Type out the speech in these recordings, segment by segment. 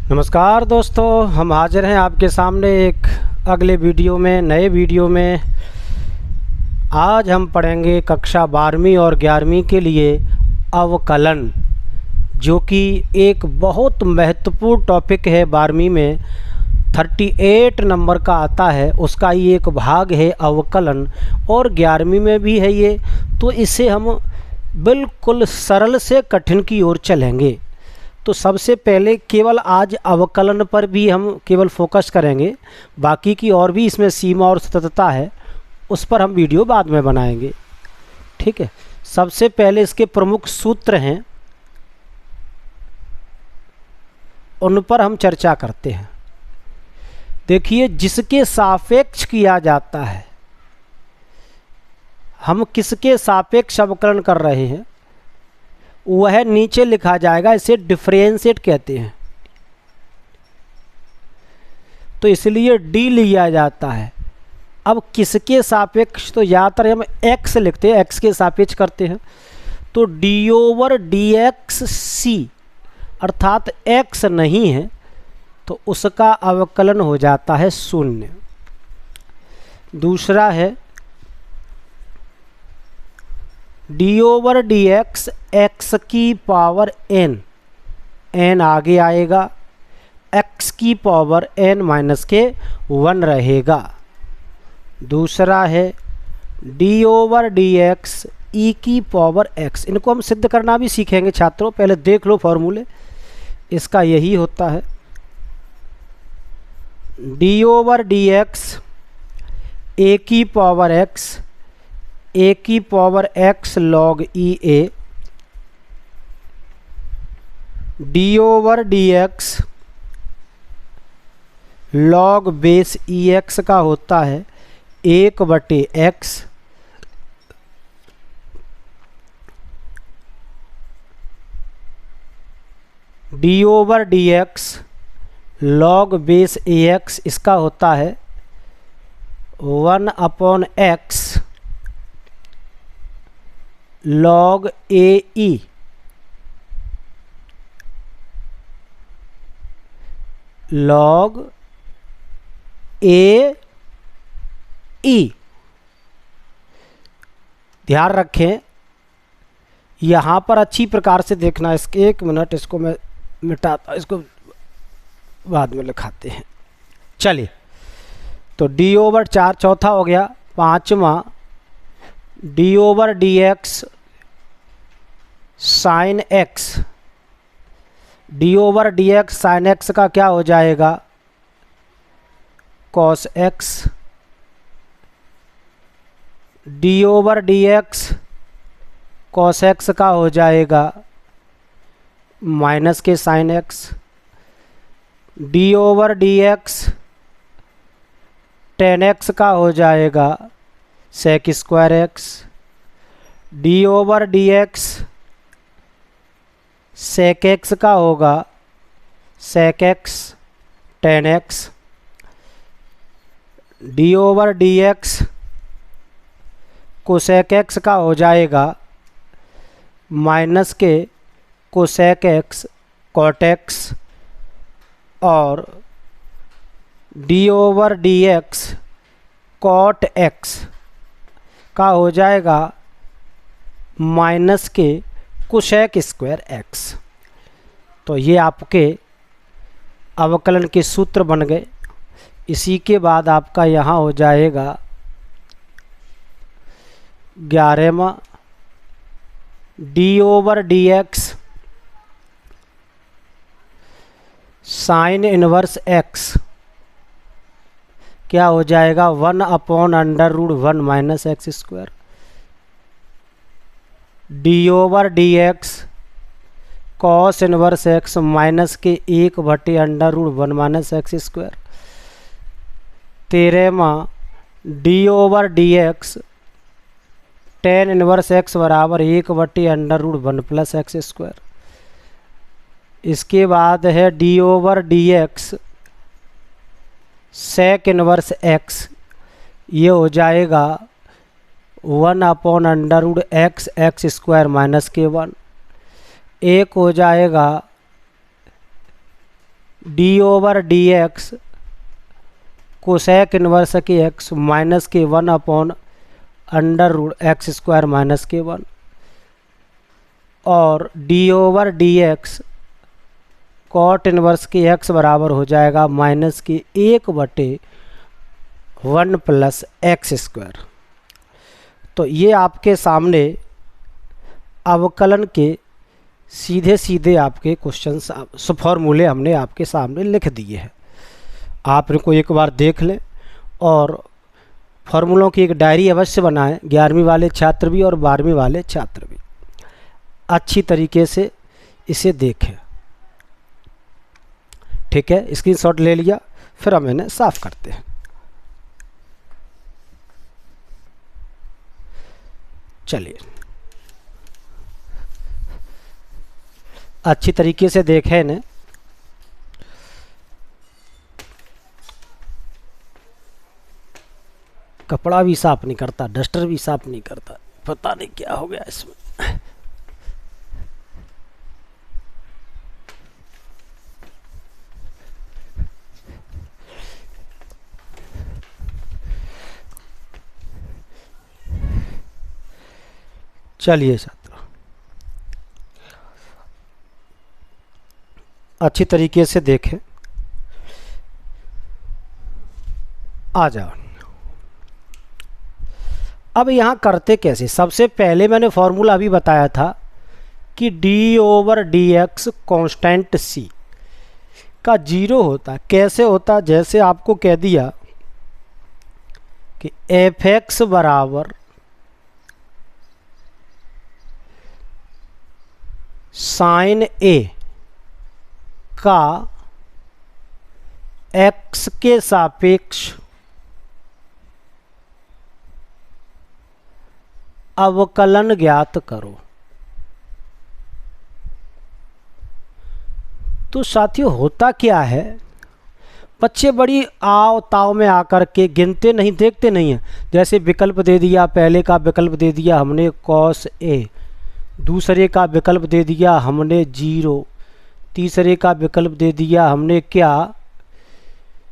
नमस्कार दोस्तों, हम हाजिर हैं आपके सामने एक अगले वीडियो में, नए वीडियो में। आज हम पढ़ेंगे कक्षा 12वीं और 11वीं के लिए अवकलन, जो कि एक बहुत महत्वपूर्ण टॉपिक है। 12वीं में 38 नंबर का आता है, उसका ये एक भाग है अवकलन, और 11वीं में भी है ये। तो इसे हम बिल्कुल सरल से कठिन की ओर चलेंगे। तो सबसे पहले केवल आज अवकलन पर भी हम केवल फोकस करेंगे, बाकी की और भी इसमें सीमा और सततता है, उस पर हम वीडियो बाद में बनाएंगे। ठीक है, सबसे पहले इसके प्रमुख सूत्र हैं, उन पर हम चर्चा करते हैं। देखिए, जिसके सापेक्ष किया जाता है, हम किसके सापेक्ष अवकलन कर रहे हैं वह नीचे लिखा जाएगा, इसे डिफरेंशिएट कहते हैं। तो इसलिए डी लिया जाता है। अब किसके सापेक्ष, तो ज़्यादातर हम एक्स लिखते हैं, एक्स के सापेक्ष करते हैं। तो डी ओवर डी एक्स सी, अर्थात एक्स नहीं है तो उसका अवकलन हो जाता है 0। दूसरा है d over d x, x की पावर एन, एन आगे आएगा, एक्स की पावर एन माइनस के 1 रहेगा। दूसरा है डी ओवर डी एक्स ई की पावर एक्स। इनको हम सिद्ध करना भी सीखेंगे छात्रों, पहले देख लो फॉर्मूले, इसका यही होता है d over d x a की पावर एक्स, ए की power x log e a, d over d x log base e x का होता है 1/x, d over d x log base a x, इसका होता है 1/x लॉग ए ई, log ए ई। ध्यान रखें, यहाँ पर अच्छी प्रकार से देखना। इसके 1 मिनट, इसको मैं मिटाता, इसको बाद में लिखाते हैं। चलिए, तो डी ओवर 4 चौथा हो गया। पांचवा d over d x sine x, d over d x sine x का क्या हो जाएगा, cos x, d over d x cos x का हो जाएगा माइनस के sine x, d over d x tan x का हो जाएगा sec square x, d over d x sec x का होगा sec x tan x, d over d x cosec x का हो जाएगा माइनस के कोसेक एक्स कॉट एक्स, और d over d x cot x का हो जाएगा माइनस के कोसेक स्क्वायर एक्स। तो ये आपके अवकलन के सूत्र बन गए। इसी के बाद आपका यहाँ हो जाएगा 11वां d over d x sine inverse x, क्या हो जाएगा 1/√1 minus x square, d over d x cos inverse x minus के 1/√1 माइनस एक्स स्क्वायर। 13वां d over d x tan inverse x बराबर 1/√1 प्लस एक्स स्क्वायर। इसके बाद है d over d x sec inverse x, ये हो जाएगा 1/√x x square minus के 1। एक हो जाएगा d/dx कोसेक इन्वर्स के x माइनस के 1/√x² माइनस के 1 और d/dx कॉट इन्वर्स के x बराबर हो जाएगा माइनस के 1/1 प्लस x²। तो ये आपके सामने अवकलन के सीधे सीधे आपके क्वेश्चंस फॉर्मूले हमने आपके सामने लिख दिए हैं। आप इनको एक बार देख लें और फार्मूलों की एक डायरी अवश्य बनाएं, 11वीं वाले छात्र भी और 12वीं वाले छात्र भी अच्छी तरीके से इसे देखें। ठीक है, स्क्रीनशॉट ले लिया, फिर हम इन्हें साफ करते हैं। चलिए अच्छी तरीके से देखें इन्हें। कपड़ा भी साफ नहीं करता, डस्टर भी साफ नहीं करता, पता नहीं क्या हो गया इसमें। चलिए छात्रों अच्छी तरीके से देखें। आ जाओ। अब यहाँ करते कैसे? सबसे पहले मैंने फॉर्मूला अभी बताया था कि d/dx कांस्टेंट c का 0 होता। कैसे होता? जैसे आपको कह दिया कि f(x) बराबर साइन a का x के सापेक्ष अवकलन ज्ञात करो। तो साथियों होता क्या है, बच्चे बड़ी आव ताव में आकर के गिनते नहीं, देखते नहीं हैं। जैसे विकल्प दे दिया, पहले का विकल्प दे दिया हमने cos a, दूसरे का विकल्प दे दिया हमने 0, तीसरे का विकल्प दे दिया हमने क्या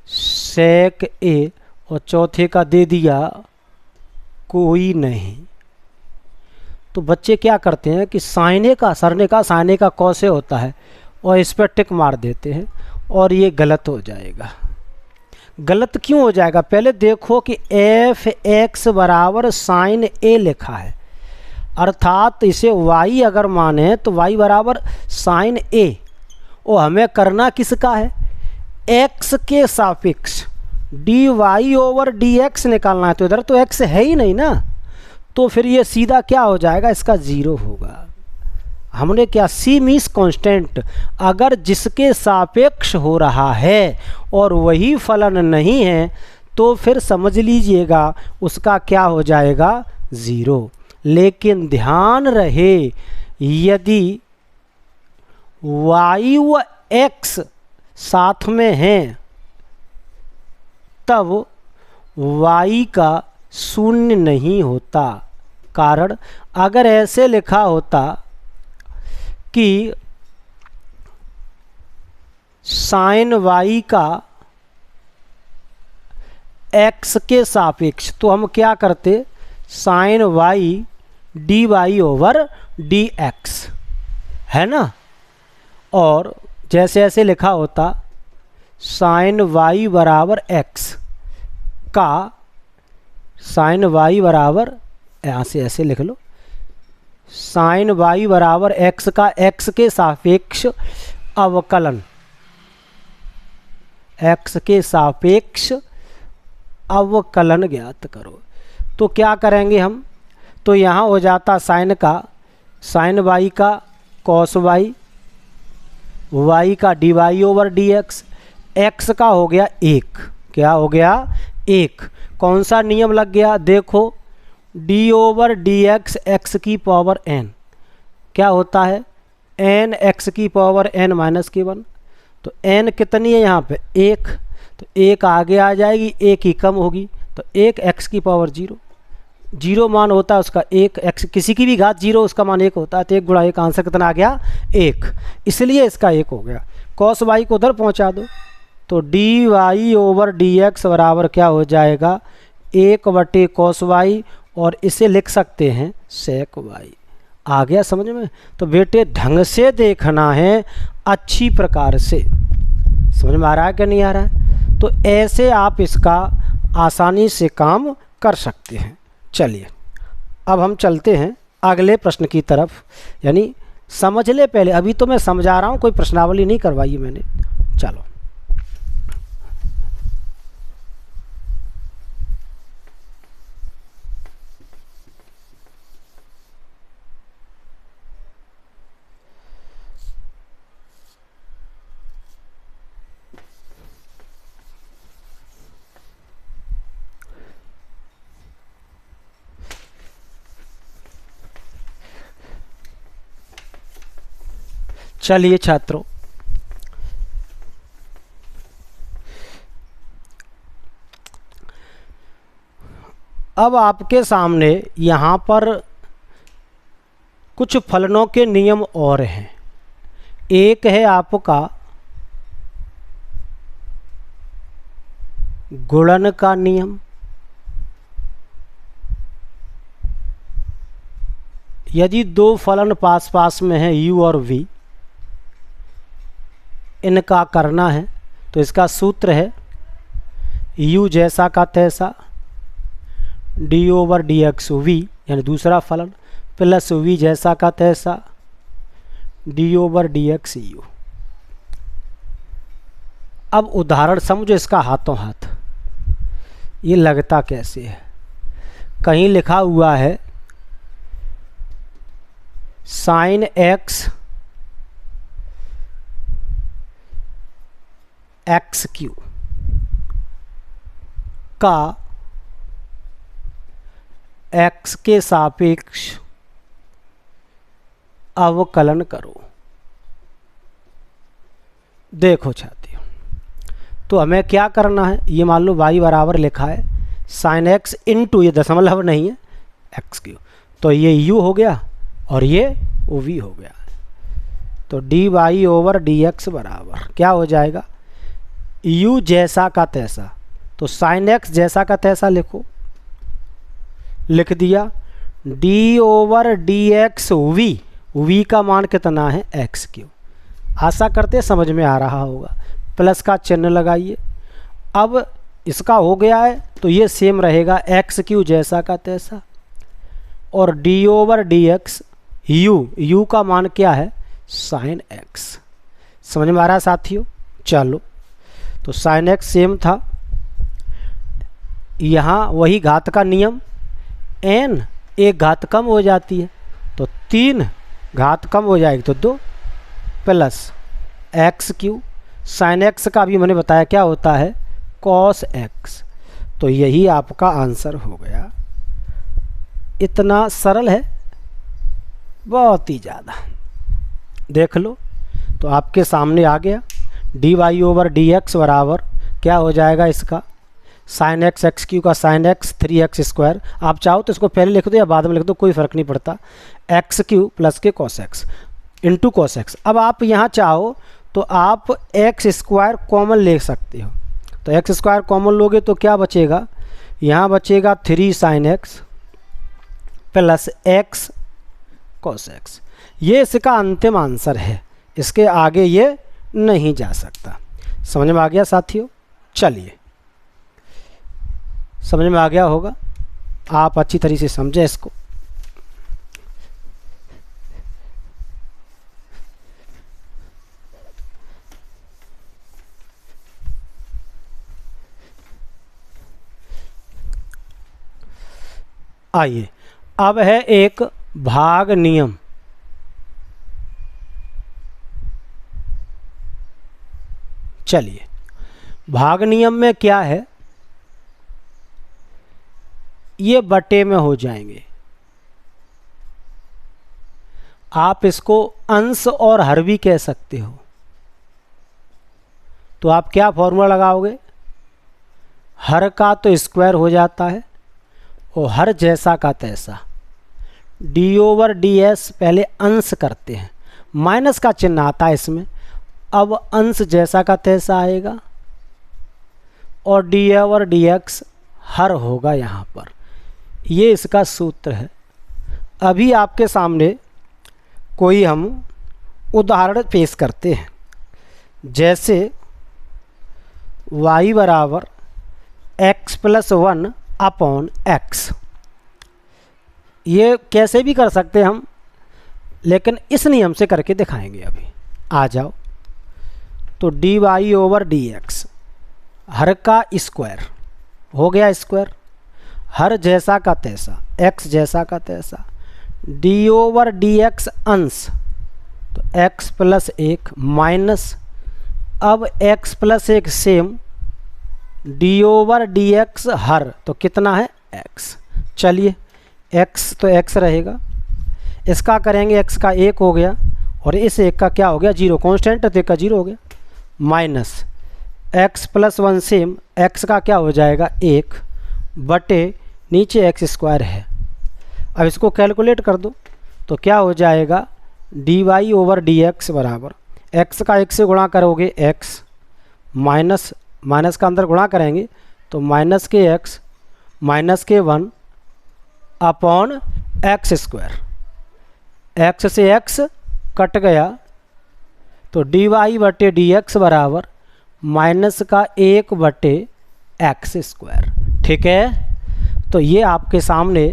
sec a, और चौथे का दे दिया कोई नहीं। तो बच्चे क्या करते हैं कि साइने का, सरने का साइने का कौसे होता है और इस पर टिक मार देते हैं और ये गलत हो जाएगा। गलत क्यों हो जाएगा? पहले देखो कि f(x) बराबर साइन a लिखा है, अर्थात इसे y अगर माने तो y बराबर साइन a, और हमें करना किसका है? x के सापेक्ष dy/dx निकालना है। तो इधर तो x है ही नहीं ना, तो फिर ये सीधा क्या हो जाएगा? इसका 0 होगा। हमने क्या, c मीन्स कांस्टेंट, अगर जिसके सापेक्ष हो रहा है और वही फलन नहीं है तो फिर समझ लीजिएगा उसका क्या हो जाएगा? 0। लेकिन ध्यान रहे यदि y व x साथ में हैं तब y का 0 नहीं होता। कारण अगर ऐसे लिखा होता कि साइन y का x के सापेक्ष, तो हम क्या करते? साइन y dy/dx है ना। और जैसे ऐसे लिखा होता साइन y बराबर x का, साइन y बराबर, यहाँ से ऐसे लिख लो, साइन y बराबर x का x के सापेक्ष अवकलन, x के सापेक्ष अवकलन ज्ञात करो। तो क्या करेंगे हम? तो यहाँ हो जाता साइन का, साइन y का कॉस y, y का dy/dx, x का हो गया 1। क्या हो गया? 1। कौन सा नियम लग गया? देखो d/dx x की पावर n क्या होता है? n x की पावर n माइनस के 1। तो n कितनी है यहाँ पे? 1। तो 1 आगे आ जाएगी, 1 ही कम होगी, तो 1 x की पावर 0। 0 मान होता है उसका 1, x किसी की भी घात 0 उसका मान 1 होता है। तो 1 गुणा 1 आंसर कितना आ गया? 1। इसलिए इसका 1 हो गया। कॉस वाई को उधर पहुंचा दो, तो d y over d x बराबर क्या हो जाएगा, 1/cos वाई, और इसे लिख सकते हैं sec वाई। आ गया समझ में? तो बेटे ढंग से देखना है, अच्छी प्रकार से। समझ में आ रहा है कि नहीं आ रहा है? तो ऐसे आप इसका आसानी से काम कर सकते हैं। चलिए अब हम चलते हैं अगले प्रश्न की तरफ, यानी समझ ले पहले, अभी तो मैं समझा रहा हूँ, कोई प्रश्नावली नहीं करवाई मैंने। चलो चलिए छात्रों, अब आपके सामने यहाँ पर कुछ फलनों के नियम और हैं। एक है आपका गुणन का नियम, यदि दो फलन पास पास में हैं u और v, इनका करना है तो इसका सूत्र है u जैसा का तैसा d over d x v, यानी दूसरा फलन, प्लस v जैसा का तैसा d over d x u. अब उदाहरण समझो इसका हाथों हाथ, ये लगता कैसे है। कहीं लिखा हुआ है साइन एक्स एक्स क्यू का x के सापेक्ष अवकलन करो। देखो छात्रों, तो हमें क्या करना है, ये मान लो y बराबर लिखा है साइन एक्स इंटू, ये दशमलव नहीं है, एक्स क्यू, तो ये u हो गया और ये v हो गया। तो d y over d x बराबर क्या हो जाएगा, u जैसा का तैसा, तो साइन एक्स जैसा का तैसा लिखो, लिख दिया, d over d x v, v का मान कितना है एक्स क्यू। आशा करते समझ में आ रहा होगा, प्लस का चिन्ह लगाइए। अब इसका हो गया है तो ये सेम रहेगा एक्स क्यू जैसा का तैसा, और d over d x u का मान क्या है साइन एक्स। समझ में आ रहा है साथियों? चलो, तो साइन एक्स सेम था, यहाँ वही घात का नियम, n एक घात कम हो जाती है तो 3 घात कम हो जाएगी तो 2, plus x Q, sign x का भी मैंने बताया क्या होता है कॉस एक्स। तो यही आपका आंसर हो गया। इतना सरल है, बहुत ही ज़्यादा। देख लो, तो आपके सामने आ गया d y over d x बराबर क्या हो जाएगा इसका साइन एक्स एक्स क्यू का साइन एक्स 3x स्क्वायर। आप चाहो तो इसको पहले लिख दो या बाद में लिख दो, कोई फ़र्क नहीं पड़ता, एक्स क्यू प्लस के cos x into cos x. अब आप यहाँ चाहो तो आप एक्स स्क्वायर कॉमन ले सकते हो, तो एक्स स्क्वायर कॉमन लोगे तो क्या बचेगा, यहाँ बचेगा 3 sign x plus x cos x. ये इसका अंतिम आंसर है, इसके आगे ये नहीं जा सकता। समझ में आ गया साथियों? चलिए, समझ में आ गया होगा, आप अच्छी तरीके से समझें इसको। आइए, अब है एक भाग नियम। चलिए, भाग नियम में क्या है, ये बटे में हो जाएंगे। आप इसको अंश और हर भी कह सकते हो। तो आप क्या फॉर्मूला लगाओगे, हर का तो स्क्वायर हो जाता है और हर जैसा का तैसा, डी ओवर डी एस पहले अंश करते हैं, माइनस का चिन्ह आता है इसमें, अब अंश जैसा का तैसा आएगा और डी ओवर डी एक्स हर होगा यहाँ पर। ये इसका सूत्र है। अभी आपके सामने कोई हम उदाहरण पेश करते हैं, जैसे y बराबर x प्लस 1 अपॉन एक्स। ये कैसे भी कर सकते हैं हम, लेकिन इस नियम से करके दिखाएंगे। अभी आ जाओ, तो d y over d x हर का स्क्वायर हो गया स्क्वायर, हर जैसा का तैसा, x जैसा का तैसा, डी ओवर डी एक्स अंश, तो x प्लस 1 माइनस, अब x plus 1 same, d over d x हर, तो कितना है x। चलिए x तो x रहेगा, इसका करेंगे x का 1 हो गया और इस 1 का क्या हो गया 0, कांस्टेंट तो 1 का 0 हो गया, minus x plus 1 same, x का क्या हो जाएगा 1 बटे नीचे x स्क्वायर है। अब इसको कैलकुलेट कर दो तो क्या हो जाएगा d y over d x बराबर x का 1 से गुणा करोगे x माइनस माइनस का अंदर गुणा करेंगे तो माइनस के x माइनस के 1 अपॉन एक्स स्क्वायर, x से x कट गया तो डी वाई बटे डी एक्स बराबर माइनस का 1 बटे एक्स स्क्वायर। ठीक है, तो ये आपके सामने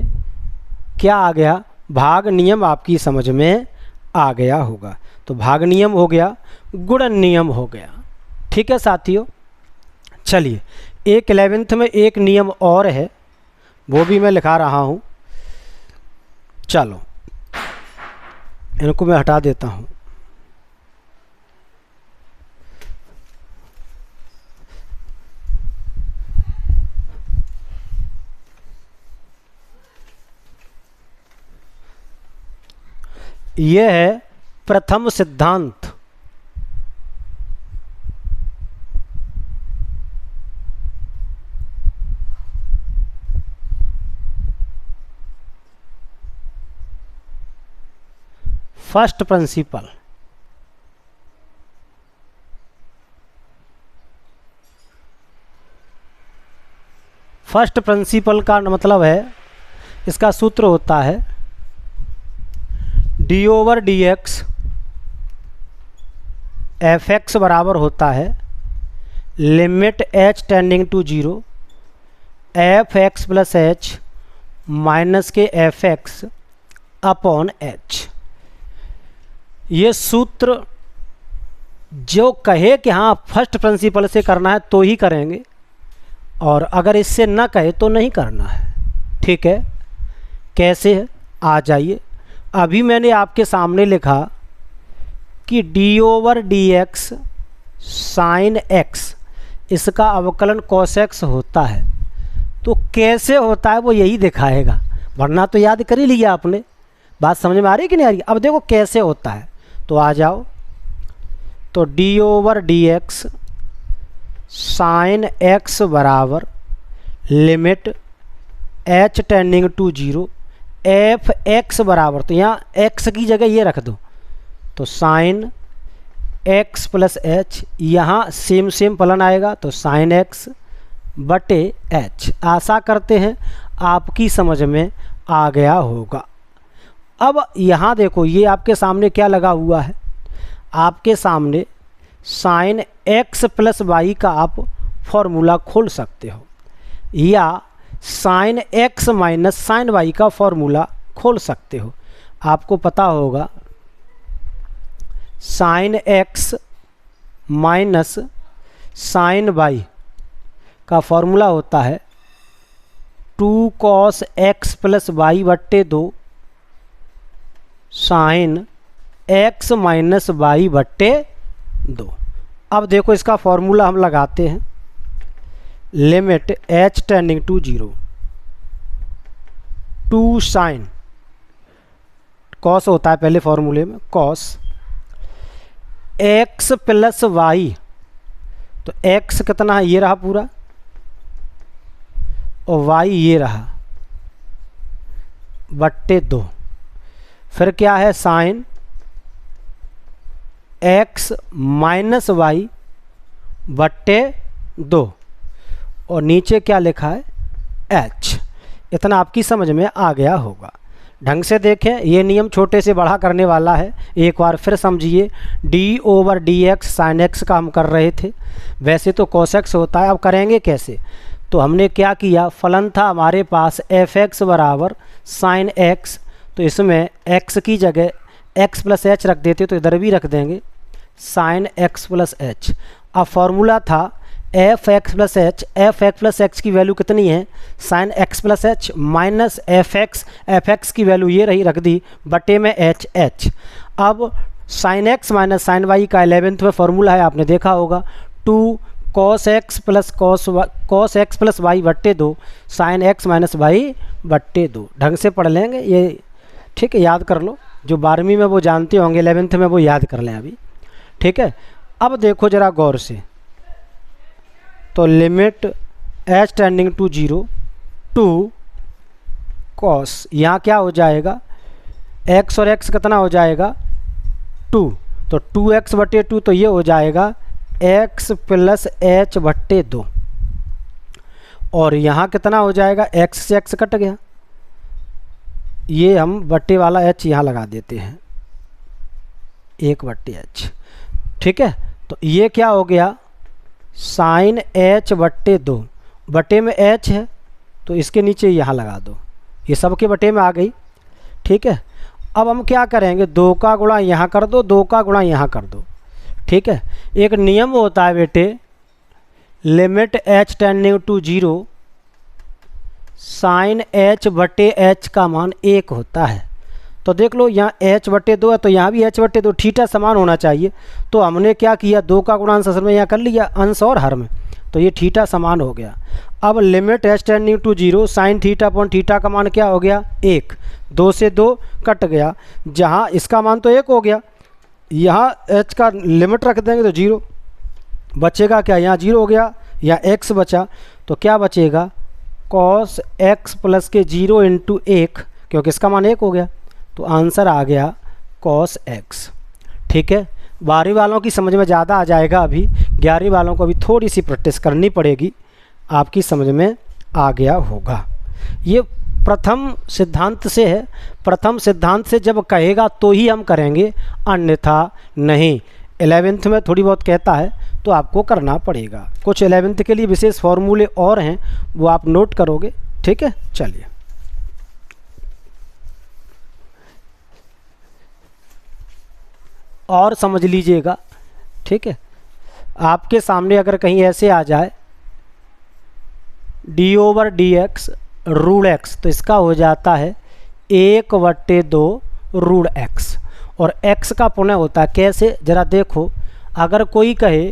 क्या आ गया, भाग नियम आपकी समझ में आ गया होगा। तो भाग नियम हो गया, गुणन नियम हो गया। ठीक है साथियों, चलिए एक 11th में एक नियम और है, वो भी मैं लिखा रहा हूँ। चलो इनको मैं हटा देता हूँ। यह है प्रथम सिद्धांत। First principle. फर्स्ट प्रिंसिपल का मतलब है, इसका सूत्र होता है d over d x f x बराबर होता है limit h tending to 0 f x plus h minus के एफ एक्स अपॉन एच। ये सूत्र जो कहे कि हाँ फर्स्ट प्रिंसिपल से करना है तो ही करेंगे, और अगर इससे ना कहे तो नहीं करना है। ठीक है, कैसे है आ जाइए। अभी मैंने आपके सामने लिखा कि D over d x sine x, इसका अवकलन कॉस एक्स होता है। तो कैसे होता है वो यही दिखाएगा, वरना तो याद कर ही लिया आपने। बात समझ में आ रही है कि नहीं आ रही? अब देखो कैसे होता है, तो आ जाओ। तो d over d x sine x बराबर limit h tending to 0 f x बराबर, तो यहाँ एक्स की जगह ये रख दो, तो साइन एक्स प्लस एच, यहाँ सेम सेम फलन आएगा तो साइन एक्स बटे एच। आशा करते हैं आपकी समझ में आ गया होगा। अब यहाँ देखो, ये आपके सामने क्या लगा हुआ है, आपके सामने साइन एक्स प्लस वाई का आप फॉर्मूला खोल सकते हो, या sine x minus sine y का फॉर्मूला खोल सकते हो। आपको पता होगा sine x minus sine y का फॉर्मूला होता है 2 cos एक्स प्लस वाई बट्टे 2 साइन एक्स माइनस वाई बट्टे 2। अब देखो इसका फॉर्मूला हम लगाते हैं, limit h tending to 0 2 sine, cos होता है पहले फॉर्मूले में, कॉस एक्स प्लस वाई, तो एक्स कितना है ये रहा पूरा, और वाई ये रहा बट्टे 2। फिर क्या है साइन एक्स माइनस वाई बट्टे 2 और नीचे क्या लिखा है एच। इतना आपकी समझ में आ गया होगा। ढंग से देखें, ये नियम छोटे से बड़ा करने वाला है। एक बार फिर समझिए, D over d x sine x का हम कर रहे थे, वैसे तो कॉस एक्स होता है। अब करेंगे कैसे? तो हमने क्या किया, फलन था हमारे पास एफ एक्स बराबर साइन एक्स, तो इसमें एक्स की जगह एक्स प्लस एच रख देते, तो इधर भी रख देंगे साइन एक्स प्लस एच। अब फॉर्मूला था f x plus h, f x plus x की वैल्यू कितनी है sine x plus h minus f x की वैल्यू ये रही, रख दी बटे में एच एच। अब sine x minus sine y का 11th में फॉर्मूला है, आपने देखा होगा 2 कॉस एक्स प्लस वाई बट्टे 2 साइन एक्स माइनस वाई बट्टे 2। ढंग से पढ़ लेंगे ये, ठीक है, याद कर लो। जो 12वीं में वो जानते होंगे, 11th में वो याद कर लें अभी, ठीक है। अब देखो ज़रा गौर से, तो limit h tending to 0 two cos, यहाँ क्या हो जाएगा x और x कितना हो जाएगा 2, तो 2x बटे 2, तो ये हो जाएगा x प्लस एच बट्टे 2 और यहाँ कितना हो जाएगा x से x कट गया, ये हम बट्टे वाला h यहाँ लगा देते हैं 1 बट्टे h, ठीक है। तो ये क्या हो गया साइन h बट्टे 2, बटे में h है तो इसके नीचे यहाँ लगा दो, ये सब के बटे में आ गई, ठीक है। अब हम क्या करेंगे, 2 का गुणा यहाँ कर दो, 2 का गुणा यहाँ कर दो, ठीक है। एक नियम होता है बेटे, limit h tending to 0 sine h बटे h का मान 1 होता है। तो देख लो यहाँ h बटे 2 है, तो यहाँ भी h बटे 2, थीटा समान होना चाहिए। तो हमने क्या किया, 2 का गुणांश असल में यहाँ कर लिया अंश और हर में, तो ये थीटा समान हो गया। अब limit h tending to 0 sine theta upon theta का मान क्या हो गया 1, 2 से 2 कट गया, जहाँ इसका मान तो 1 हो गया, यहाँ h का लिमिट रख देंगे तो 0 बचेगा, क्या यहाँ 0 हो गया, यहाँ x बचा, तो क्या बचेगा कॉस x प्लस के 0 इंटू 1, क्योंकि इसका मान 1 हो गया, तो आंसर आ गया कॉस x, ठीक है। 12वीं वालों की समझ में ज़्यादा आ जाएगा, अभी 11वीं वालों को अभी थोड़ी सी प्रैक्टिस करनी पड़ेगी, आपकी समझ में आ गया होगा। ये प्रथम सिद्धांत से है, प्रथम सिद्धांत से जब कहेगा तो ही हम करेंगे, अन्यथा नहीं। 11th में थोड़ी बहुत कहता है तो आपको करना पड़ेगा। कुछ 11th के लिए विशेष फॉर्मूले और हैं, वो आप नोट करोगे, ठीक है। चलिए और समझ लीजिएगा, ठीक है। आपके सामने अगर कहीं ऐसे आ जाए d over d x root x, तो इसका हो जाता है 1 बट्टे 2 रूट एक्स, और x का पुनः होता है कैसे, ज़रा देखो। अगर कोई कहे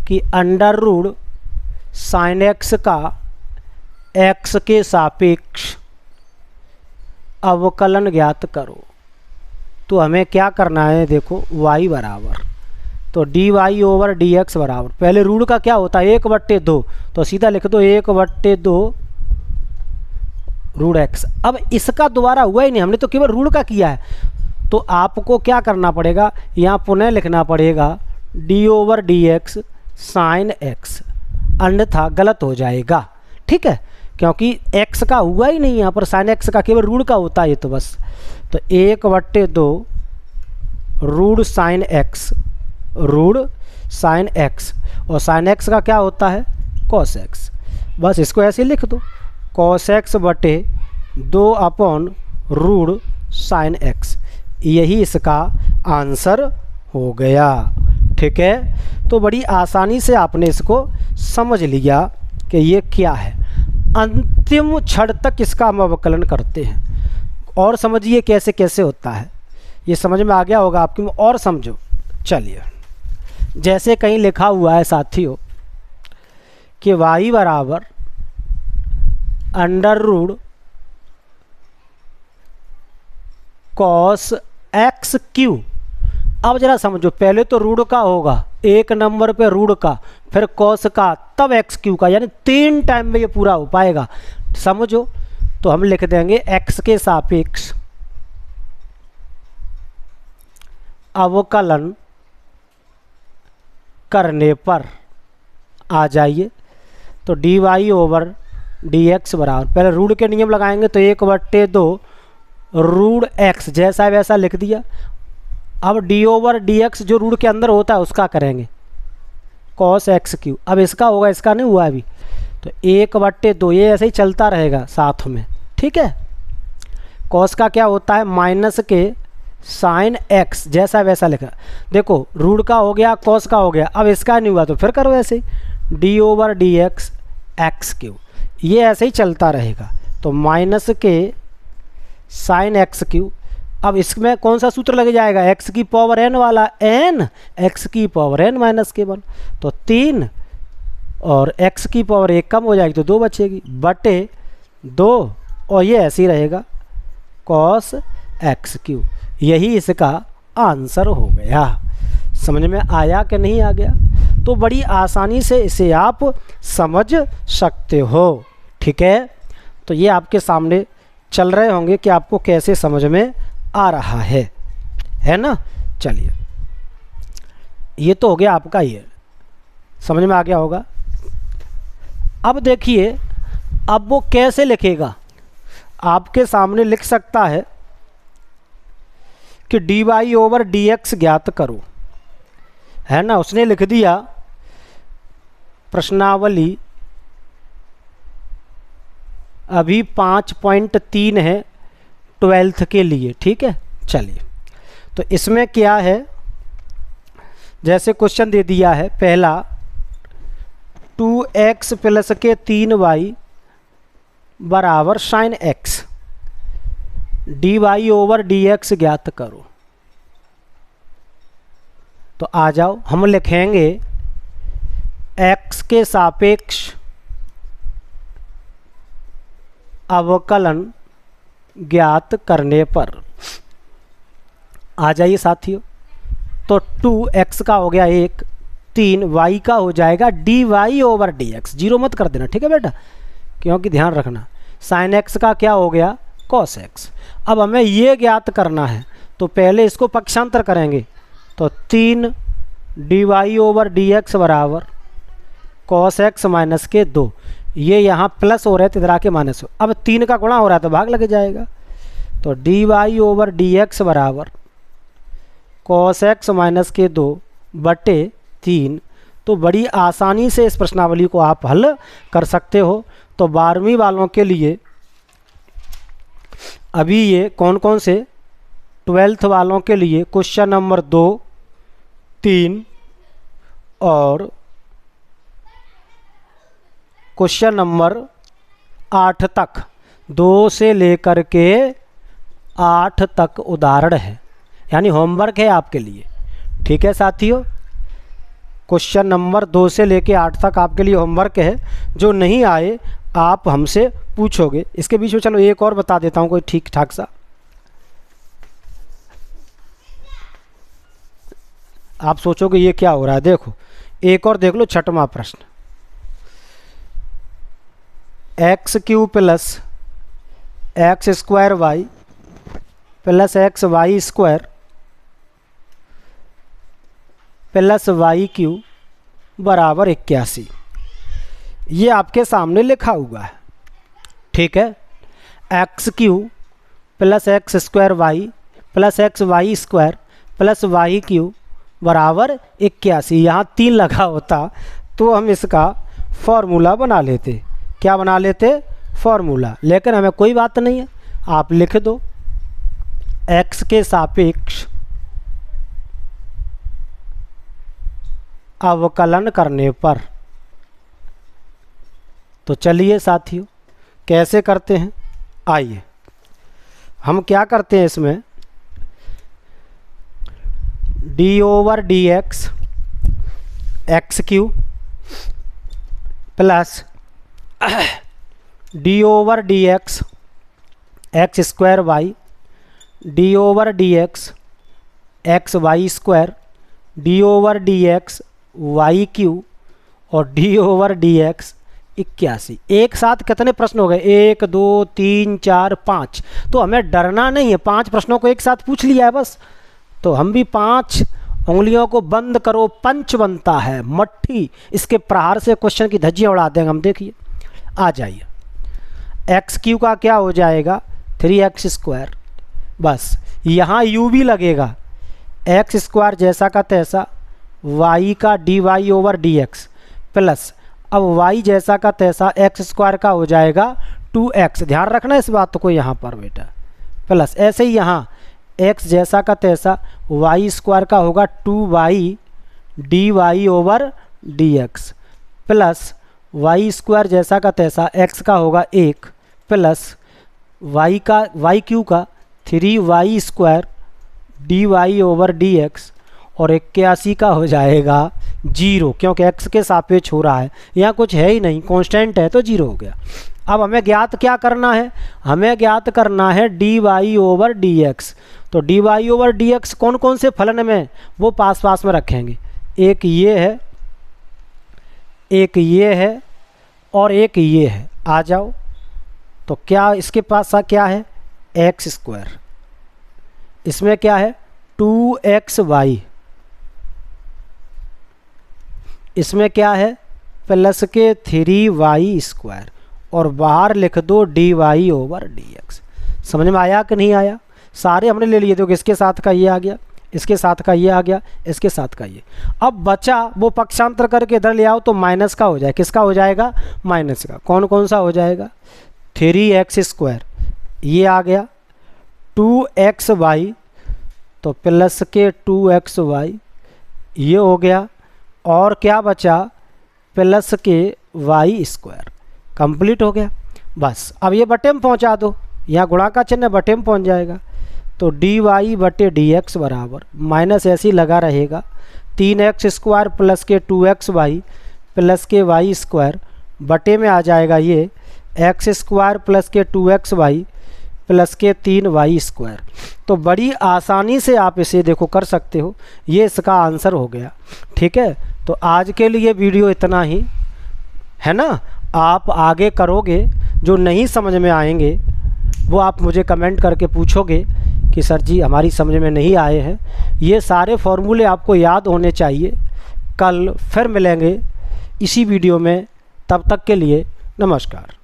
कि अंडर रूट साइन एक्स का x के सापेक्ष अवकलन ज्ञात करो, तो हमें क्या करना है, देखो y बराबर, तो d y over d x बराबर, पहले रूट का क्या होता है 1 बट्टे 2, तो सीधा लिख दो 1 बट्टे 2 रूट एक्स। अब इसका दोबारा हुआ ही नहीं, हमने तो केवल रूट का किया है, तो आपको क्या करना पड़ेगा, यहाँ पुनः लिखना पड़ेगा D over d x sine x, अन्यथा गलत हो जाएगा, ठीक है, क्योंकि x का हुआ ही नहीं यहाँ पर, साइन x का केवल रूट का होता है, तो बस तो 1 बट्टे 2 root sine x, root sine x, और साइन एक्स का क्या होता है कॉस एक्स, बस इसको ऐसे लिख दो कॉस एक्स बटे 2 अपॉन रूट साइन एक्स, यही इसका आंसर हो गया, ठीक है। तो बड़ी आसानी से आपने इसको समझ लिया कि ये क्या है। अंतिम क्षण तक इसका हम अवकलन करते हैं, और समझिए कैसे कैसे होता है, ये समझ में आ गया होगा आपकी, और समझो। चलिए, जैसे कहीं लिखा हुआ है साथियों कि y बराबर under root cos x cube. अब जरा समझो, पहले तो रूट का होगा, 1 नंबर पे रूट का, फिर कॉस का, तब एक्स क्यू का, यानी 3 टाइम में ये पूरा हो पाएगा, समझो। तो हम लिख देंगे x के सापेक्ष अवकलन करने पर आ जाइए। तो d y over d x बराबर, पहले रूट के नियम लगाएंगे तो 1/2 रूट एक्स जैसा वैसा लिख दिया। अब डी ओवर डी एक्स जो रूट के अंदर होता है उसका करेंगे कॉस एक्स क्यू। अब इसका होगा, इसका नहीं हुआ अभी, तो 1/2 ये ऐसे ही चलता रहेगा साथ में, ठीक है। कॉस का क्या होता है, माइनस के साइन एक्स जैसा वैसा लिखा। देखो रूट का हो गया, कॉस का हो गया, अब इसका नहीं हुआ तो फिर करो ऐसे ही, d over d x x q, ये ऐसे ही चलता रहेगा। तो माइनस के साइन एक्स क्यू। अब इसमें कौन सा सूत्र लग जाएगा, एक्स की पावर एन वाला, एन एक्स की पावर एन माइनस के 1, तो 3 और एक्स की पावर 1 कम हो जाएगी तो 2 बचेगी, बटे 2, और ये ऐसे ही रहेगा कॉस एक्स क्यू। यही इसका आंसर हो गया। समझ में आया कि नहीं आ गया? तो बड़ी आसानी से इसे आप समझ सकते हो, ठीक है। तो ये आपके सामने चल रहे होंगे कि आपको कैसे समझ में आ रहा है ना। चलिए, ये तो हो गया आपका, ये समझ में आ गया होगा। अब देखिए, अब वो कैसे लिखेगा, आपके सामने लिख सकता है कि d y over d x ज्ञात करो, है ना। उसने लिख दिया प्रश्नावली अभी 5.3 है 12th के लिए, ठीक है। चलिए, तो इसमें क्या है, जैसे क्वेश्चन दे दिया है पहला, 2x प्लस के 3y बराबर sine x, d y over d x ज्ञात करो। तो आ जाओ, हम लिखेंगे x के सापेक्ष अवकलन ज्ञात करने पर। आ जाइए साथियों, तो 2x का हो गया 1, 3y का हो जाएगा d y over d x, zero मत कर देना, ठीक है बेटा, क्योंकि ध्यान रखना साइन एक्स का क्या हो गया, कॉस एक्स। अब हमें ये ज्ञात करना है, तो पहले इसको पक्षांतर करेंगे, तो 3 d y over d x बराबर कॉस एक्स माइनस के 2, ये यहाँ प्लस हो रहे थे, इधर आके माइनस हो। अब 3 का गुणा हो रहा है तो भाग लग जाएगा, तो d y over d x बराबर कॉस एक्स माइनस के 2 बटे 3। तो बड़ी आसानी से इस प्रश्नावली को आप हल कर सकते हो। तो 12वीं वालों के लिए अभी ये कौन कौन से, 12th वालों के लिए क्वेश्चन नंबर 2, 3 और क्वेश्चन नंबर 8 तक, 2 से लेकर के 8 तक उदाहरण है, यानी होमवर्क है आपके लिए, ठीक है साथियों। क्वेश्चन नंबर 2 से लेके 8 तक आपके लिए होमवर्क है। जो नहीं आए आप हमसे पूछोगे। इसके बीच में चलो एक और बता देता हूँ कोई ठीक ठाक सा, आप सोचोगे ये क्या हो रहा है। देखो एक और देख लो, 6वां प्रश्न, x cube plus x square y plus x y square plus y cube बराबर 81। ये आपके सामने लिखा हुआ है, ठीक है। X cube plus x square y plus x y square plus y cube बराबर 81। यहाँ 3 लगा होता तो हम इसका फॉर्मूला बना लेते। क्या बना लेते, फॉर्मूला। लेकिन हमें कोई बात नहीं है, आप लिख दो x के सापेक्ष अवकलन करने पर। तो चलिए साथियों कैसे करते हैं, आइए हम क्या करते हैं इसमें, d over d x x cube plus d over d x x square y, d over d x x y square, d over d x y cube और डी ओवर डी एक्स 81। एक साथ कितने प्रश्न हो गए, 1 2 3 4 5। तो हमें डरना नहीं है, 5 प्रश्नों को एक साथ पूछ लिया है बस। तो हम भी 5 उंगलियों को बंद करो, पंच बनता है मट्ठी। इसके प्रहार से क्वेश्चन की धज्जियाँ उड़ा देंगे हम। देखिए आ जाइए, एक्स क्यू का क्या हो जाएगा 3x²। बस यहाँ u भी लगेगा, x² जैसा का तैसा y का dy/dx प्लस अब y जैसा का तैसा x² का हो जाएगा 2x। ध्यान रखना इस बात को यहाँ पर बेटा। प्लस ऐसे ही यहाँ x जैसा का तैसा y² का होगा 2y dy/dx प्लस y² जैसा का तैसा x का होगा 1 प्लस y क्यू का 3y² dy/dx और 81 का हो जाएगा 0, क्योंकि x के सापेक्ष हो रहा है, यहाँ कुछ है ही नहीं, कांस्टेंट है तो 0 हो गया। अब हमें ज्ञात क्या करना है, हमें ज्ञात करना है dy/dx। तो dy/dx कौन कौन से फलन में वो पास पास में रखेंगे, एक ये है, एक ये है और एक ये है। आ जाओ, तो क्या इसके पास क्या है x², इसमें क्या है 2xy, इसमें क्या है प्लस के 3y² और बाहर लिख दो dy/dx। समझ में आया कि नहीं आया? सारे हमने ले लिए। देखो इसके साथ का ये आ गया, इसके साथ का ये आ गया, इसके साथ का ये। अब बचा वो पक्षांतर करके इधर ले आओ तो माइनस का हो जाए। किसका हो जाएगा? माइनस का। कौन कौन सा हो जाएगा? 3x², ये आ गया 2xy तो प्लस के 2xy, ये हो गया और क्या बचा प्लस के y²। कंप्लीट हो गया। बस अब ये बटे में पहुंचा दो, यहाँ गुणा का चिन्ह बटे में पहुंच जाएगा। तो dy/dx बराबर माइनस ऐसे ही लगा रहेगा 3x² प्लस के 2xy प्लस के y² बटे में आ जाएगा ये x² प्लस के 2xy प्लस के 3y²। तो बड़ी आसानी से आप इसे देखो कर सकते हो, ये इसका आंसर हो गया। ठीक है, तो आज के लिए वीडियो इतना ही है ना। आप आगे करोगे, जो नहीं समझ में आएंगे वो आप मुझे कमेंट करके पूछोगे कि सर जी हमारी समझ में नहीं आए हैं। ये सारे फॉर्मूले आपको याद होने चाहिए। कल फिर मिलेंगे इसी वीडियो में, तब तक के लिए नमस्कार।